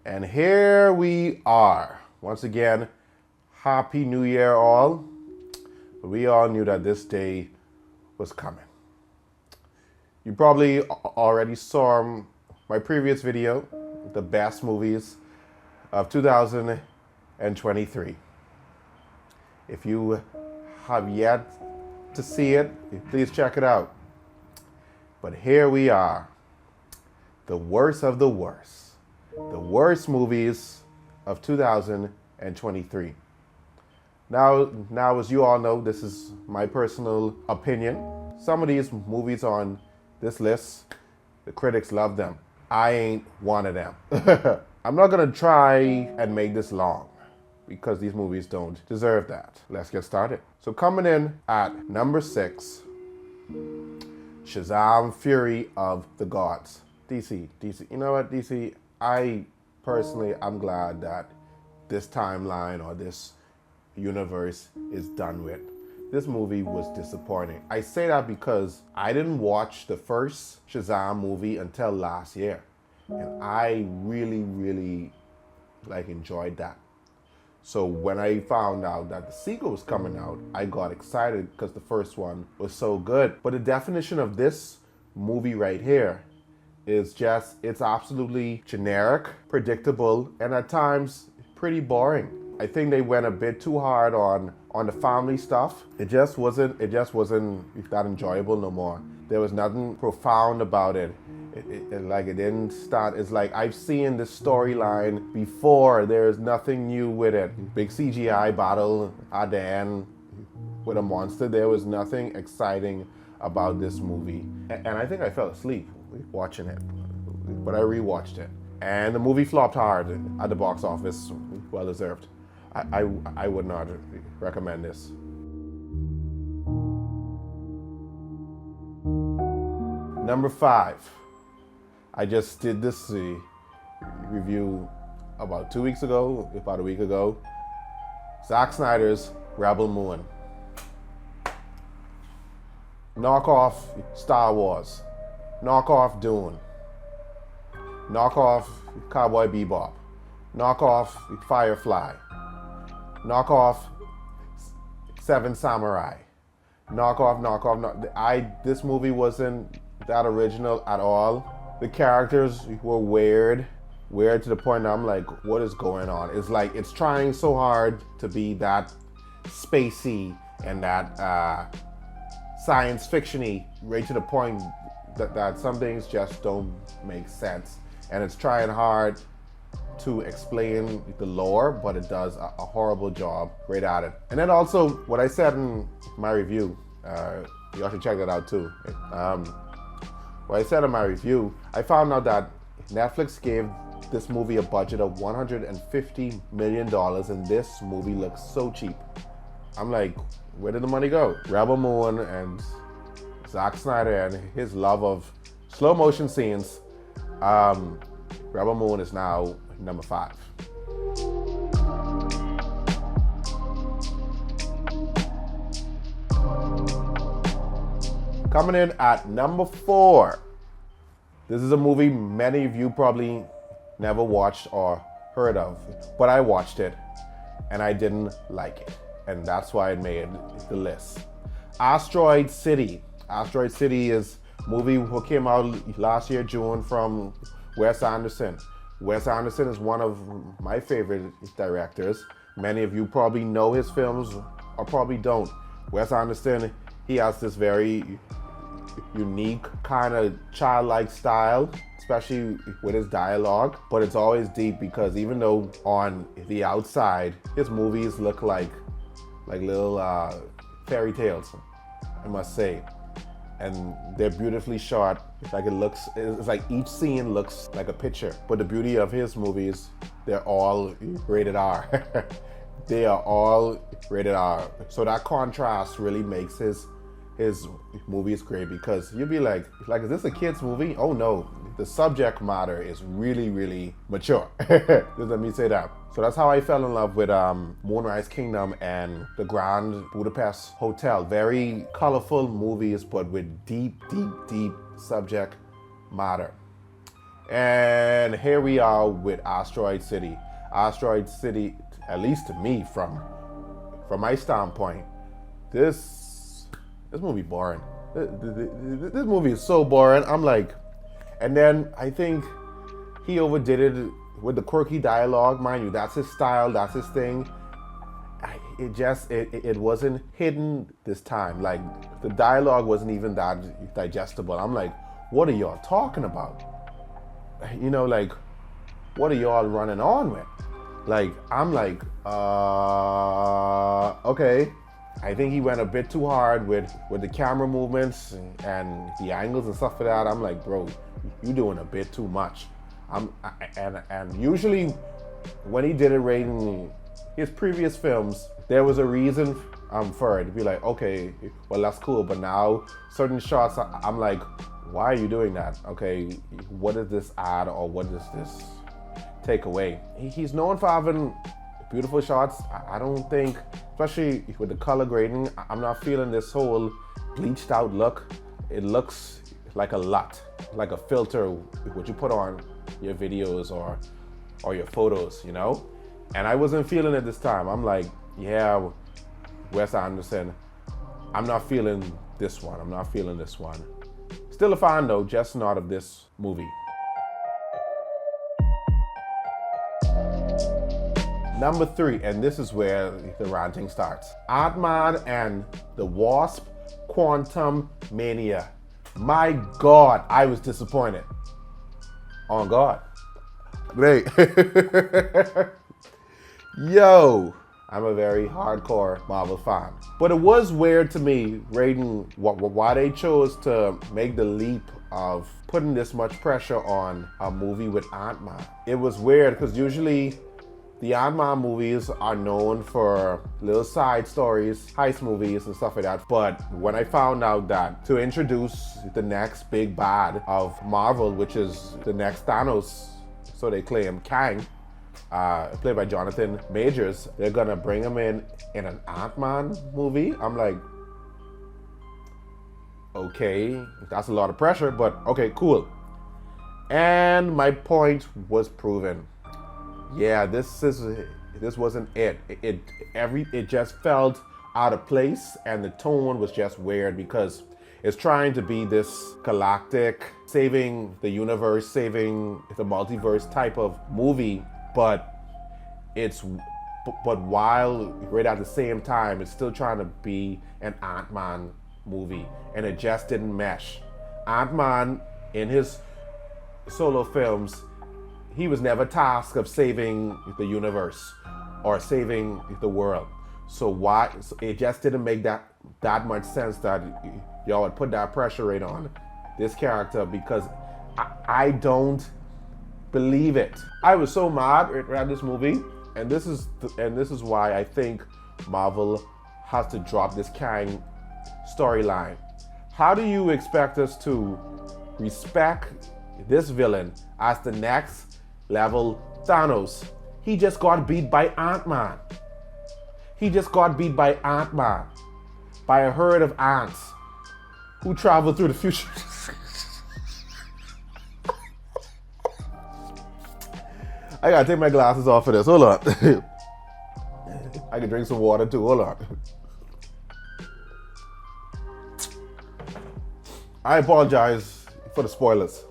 And here we are. Once again, Happy New Year, all. We all knew that this day was coming. You probably already saw my previous video, the best movies of 2023. If you have yet to see it, please check it out. But here we are, the worst of the worst. The worst movies of 2023. Now, as you all know, this is my personal opinion. Some of these movies on this list, the critics love them. I ain't one of them. I'm not gonna try and make this long because these movies don't deserve that. Let's get started. So coming in at number 6, Shazam! Fury of the Gods. DC. You know what, DC? I'm glad that this timeline or this universe is done with. This movie was disappointing. I say that because I didn't watch the first Shazam movie until last year. And I really enjoyed that. So when I found out that the sequel was coming out, I got excited because the first one was so good. But the definition of this movie right here is just, it's absolutely generic, predictable, and at times pretty boring. I think they went a bit too hard on the family stuff. It just wasn't that enjoyable no more. There was nothing profound about it. It didn't start. It's like, I've seen this storyline before. There's nothing new with it. Big CGI battle at the end with a monster. There was nothing exciting about this movie. And I think I fell asleep watching it, but I rewatched it. And the movie flopped hard at the box office. Well deserved. I would not recommend this. Number 5. I just did this review about a week ago. Zack Snyder's Rebel Moon. Knockoff Star Wars. Knockoff Dune. Knockoff Cowboy Bebop. Knockoff Firefly. Knockoff Seven Samurai. This movie wasn't that original at all. The characters were weird to the point that I'm like, what is going on? It's like, it's trying so hard to be that spacey and that science fiction-y, right to the point that some things just don't make sense. And it's trying hard to explain the lore, but it does a horrible job right at it. And then also, what I said in my review, you should check that out too. What I said in my review, I found out that Netflix gave this movie a budget of $150 million, and this movie looks so cheap. I'm like, where did the money go? Rebel Moon and Zack Snyder and his love of slow motion scenes. Rebel Moon is now number 5. Coming in at number 4. This is a movie many of you probably never watched or heard of, but I watched it and I didn't like it. And that's why it made the list. Asteroid City. Asteroid City is a movie that came out last year, June, from Wes Anderson. Wes Anderson is one of my favorite directors. Many of you probably know his films or probably don't. Wes Anderson, he has this very unique kind of childlike style, especially with his dialogue, but it's always deep because even though on the outside his movies look like little fairy tales, I must say, and they're beautifully shot. It's like each scene looks like a picture. But the beauty of his movies, they're all rated R. They are all rated R. So that contrast really makes his movies great, because you'd be like, is this a kid's movie? Oh no, the subject matter is really mature. Just let me say that. So that's how I fell in love with Moonrise Kingdom and the Grand Budapest Hotel. Very colorful movies, but with deep subject matter. And And here we are with Asteroid City. Asteroid City, at least to me, from my standpoint, this movie boring. This movie is so boring. I'm like, and then I think he overdid it with the quirky dialogue. Mind you, that's his style, that's his thing. It wasn't hidden this time. Like, the dialogue wasn't even that digestible. I'm like, what are y'all talking about? You know, like, what are y'all running on with? Like, I'm like, okay. I think he went a bit too hard with the camera movements and the angles and stuff like that. I'm like, bro, you doing a bit too much. And usually when he did it right in his previous films, there was a reason for it to be like, okay, well, that's cool. But now certain shots, I'm like, why are you doing that? Okay, what does this add, or what does this take away? He's known for having beautiful shots. I don't think, especially with the color grading, I'm not feeling this whole bleached out look. It looks like a lot, like a filter what you put on your videos or your photos, you know? And I wasn't feeling it this time. I'm like, yeah, Wes Anderson, I'm not feeling this one. I'm not feeling this one. Still a fan though, just not of this movie. Number 3, and this is where the ranting starts. AntMan and the Wasp: Quantum Mania. My God, I was disappointed. On God. Great. Yo, I'm a very hardcore Marvel fan. But it was weird to me, reading why they chose to make the leap of putting this much pressure on a movie with AntMan. It was weird because usually the AntMan movies are known for little side stories, heist movies and stuff like that. But when I found out that to introduce the next big bad of Marvel, which is the next Thanos, so they claim, Kang, played by Jonathan Majors, they're gonna bring him in an AntMan movie. I'm like, okay, that's a lot of pressure, but okay, cool. And my point was proven. Yeah, this wasn't it. It just felt out of place, and the tone was just weird because it's trying to be this galactic, saving the universe, saving the multiverse type of movie, but while right at the same time, it's still trying to be an AntMan movie, and it just didn't mesh. AntMan, in his solo films, he was never tasked of saving the universe or saving the world. So it just didn't make that much sense that y'all would put that pressure rate on this character, because I don't believe it. I was so mad at this movie, and this is why I think Marvel has to drop this Kang storyline. How do you expect us to respect this villain as the next level Thanos? He just got beat by AntMan. He just got beat by AntMan, by a herd of ants who travel through the future. I gotta take my glasses off for this. Hold on. I can drink some water too. Hold on. I apologize for the spoilers.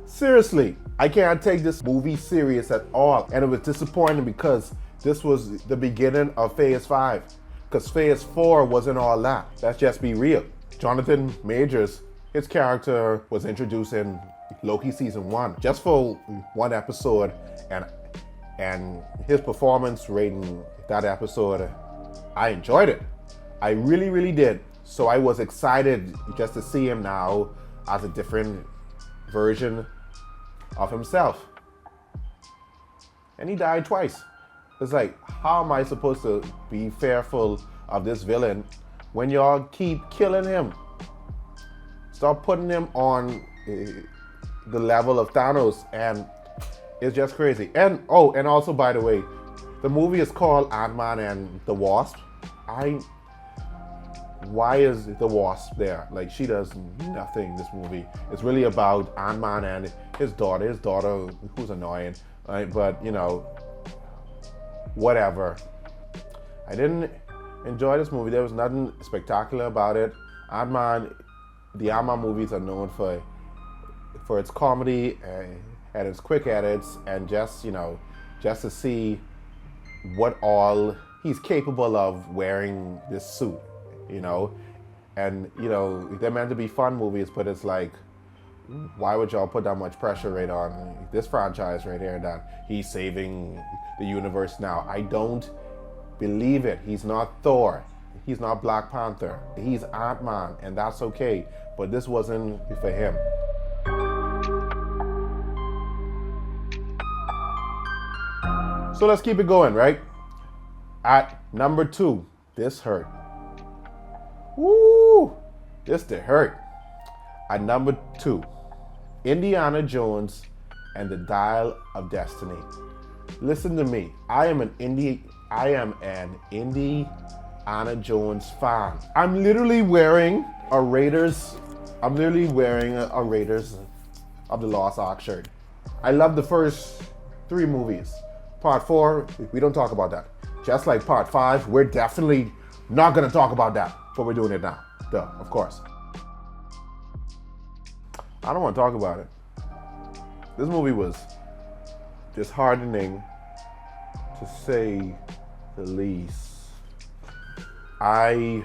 Seriously, I can't take this movie serious at all. And it was disappointing because this was the beginning of Phase 5. Because Phase 4 wasn't all that. Let's just be real. Jonathan Majors, his character was introduced in Loki Season 1, just for one episode. And his performance rating that episode, I enjoyed it. I really, really did. So I was excited just to see him now as a different version of himself. And he died twice. It's like, how am I supposed to be fearful of this villain when y'all keep killing him? Stop putting him on the level of Thanos, and it's just crazy. And also, by the way, the movie is called AntMan and the Wasp. Why is the Wasp there? Like, she does nothing in this movie. It's really about AntMan and his daughter who's annoying, right? But you know, whatever. I didn't enjoy this movie. There was nothing spectacular about it. AntMan, the AntMan movies are known for its comedy and its quick edits, and just, you know, just to see what all he's capable of wearing this suit, you know. And you know, they're meant to be fun movies, but it's like, why would y'all put that much pressure right on this franchise right here that he's saving the universe now? I don't believe it. He's not Thor. He's not Black Panther. He's Ant-Man, and that's okay. But this wasn't for him. So let's keep it going, right? At number 2, this hurt. Woo! This did hurt. At number 2, Indiana Jones and the Dial of Destiny. Listen to me. I am an Indiana Jones fan. I'm literally wearing a Raiders of the Lost Ark shirt. I love the first 3 movies. Part 4, we don't talk about that. Just like part 5, we're definitely not gonna talk about that, but we're doing it now. Duh, of course. I don't want to talk about it. This movie was disheartening, to say the least. The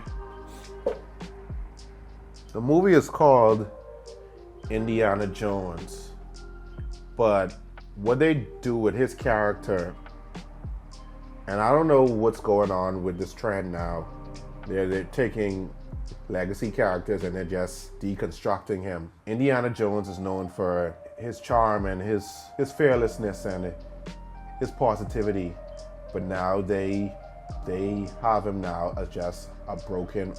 movie is called Indiana Jones, but what they do with his character, and I don't know what's going on with this trend now. They're taking legacy characters and they're just deconstructing him. Indiana Jones is known for his charm and his fearlessness and his positivity, but now they have him now as just a broken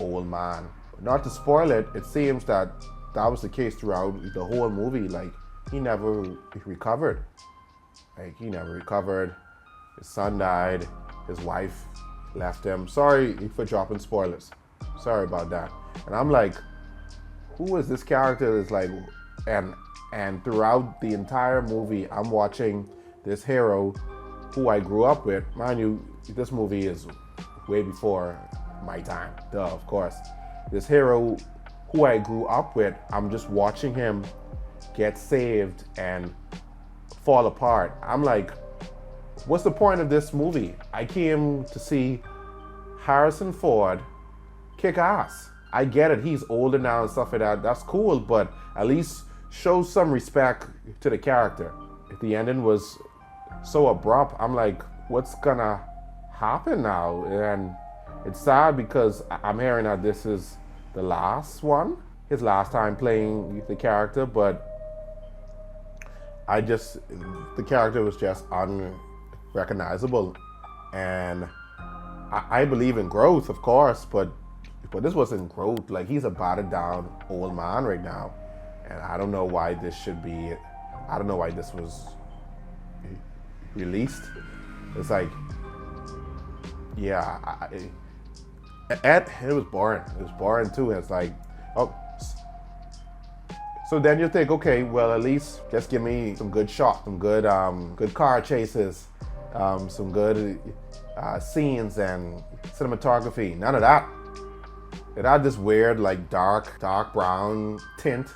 old man. Not to spoil it, it seems that was the case throughout the whole movie. Like, he never recovered. His son died. His wife left him. Sorry for dropping spoilers. Sorry about that. And I'm like, who is this character that's like, and throughout the entire movie, I'm watching this hero who I grew up with. Mind you, this movie is way before my time. Duh, of course. This hero who I grew up with, I'm just watching him get saved and fall apart. I'm like, what's the point of this movie? I came to see Harrison Ford kick ass. I get it, he's older now and stuff like that. That's cool, but at least show some respect to the character. The ending was so abrupt. I'm like, what's gonna happen now? And it's sad because I'm hearing that this is the last one, his last time playing the character, but the character was just unrecognizable. And I believe in growth, of course, but this wasn't growth. Like, he's a battered down old man right now. And I don't know why this was released. It's like, yeah, it was boring. It was boring too. And it's like, oh, so then you think, okay, well, at least just give me some good shots, some good car chases, some good scenes and cinematography. None of that. It had this weird, like, dark brown tint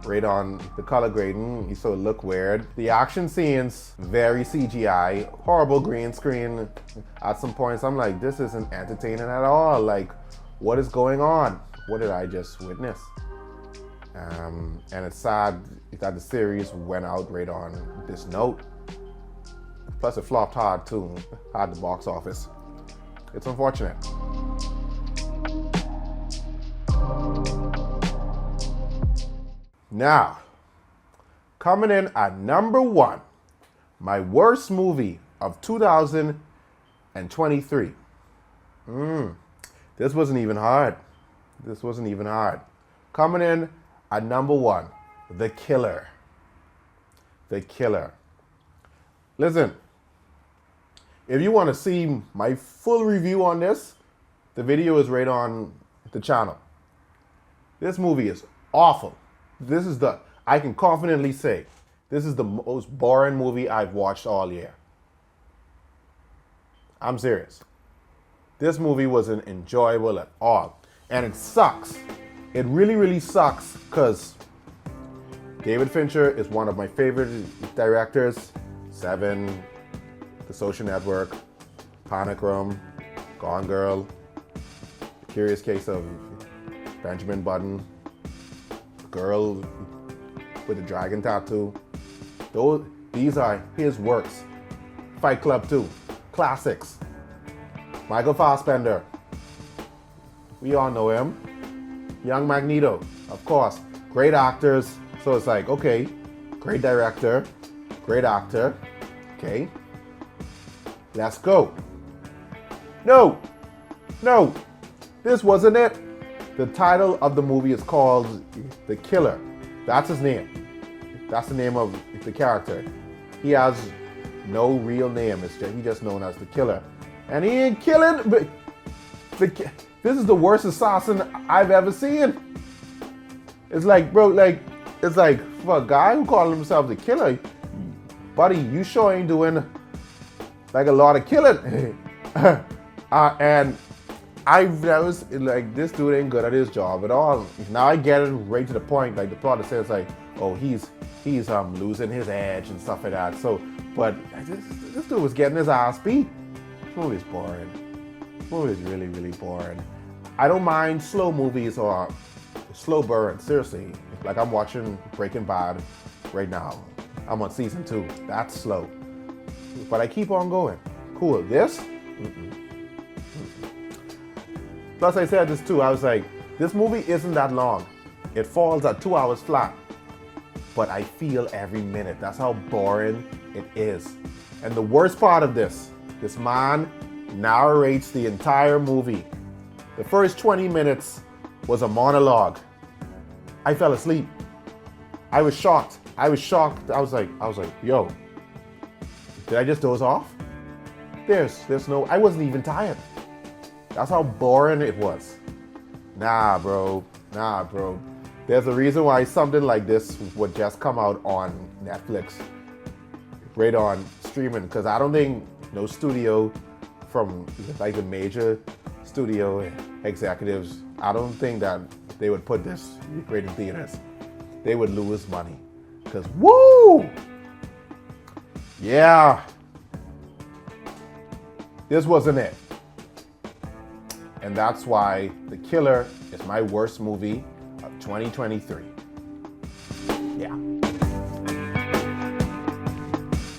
right on the color grading, so it looked weird. The action scenes, very CGI, horrible green screen at some points. I'm like, this isn't entertaining at all. Like, what is going on? What did I just witness? And it's sad that the series went out right on this note. Plus it flopped hard too, at the box office. It's unfortunate. Now, coming in at number 1, my worst movie of 2023. This wasn't even hard. Coming in at number 1, The Killer. The Killer. Listen, if you want to see my full review on this, the video is right on the channel. This movie is awful. I can confidently say this is the most boring movie I've watched all year. I'm serious. This movie wasn't enjoyable at all. And it sucks. It really, really sucks because David Fincher is one of my favorite directors. Seven, The Social Network, Panic Room, Gone Girl, The Curious Case of Benjamin Button, Girl with the Dragon Tattoo. These are his works. Fight Club 2, classics. Michael Fassbender, we all know him. Young Magneto, of course. Great actors. So it's like, okay, great director, great actor. Okay, let's go. No, this wasn't it. The title of the movie is called The Killer. That's his name. That's the name of the character. He has no real name. He's just known as The Killer. And he ain't killing, but this is the worst assassin I've ever seen. It's like, bro, it's like for a guy who calls himself The Killer, buddy, you sure ain't doing like a lot of killing. And I was like, this dude ain't good at his job at all. Now I get it right to the point, like the plot says, like, oh, he's losing his edge and stuff like that. So, but this dude was getting his ass beat. This movie's boring. This movie is really, really boring. I don't mind slow movies or slow burn. Seriously, like I'm watching Breaking Bad right now. I'm on season 2. That's slow. But I keep on going. Cool. This? Mm-mm. Plus, I said this too. I was like, this movie isn't that long. It falls at 2 hours flat. But I feel every minute. That's how boring it is. And the worst part of this man narrates the entire movie. The first 20 minutes was a monologue. I fell asleep. I was shocked. I was like, yo, did I just doze off? There's no, I wasn't even tired. That's how boring it was. Nah, bro. There's a reason why something like this would just come out on Netflix, right on streaming, because I don't think no studio from like the major studio executives, I don't think that they would put this right in theaters. They would lose money. Because, woo! Yeah. This wasn't it. And that's why The Killer is my worst movie of 2023. Yeah.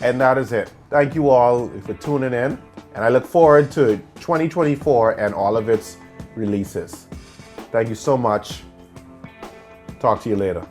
And that is it. Thank you all for tuning in. And I look forward to 2024 and all of its releases. Thank you so much. Talk to you later.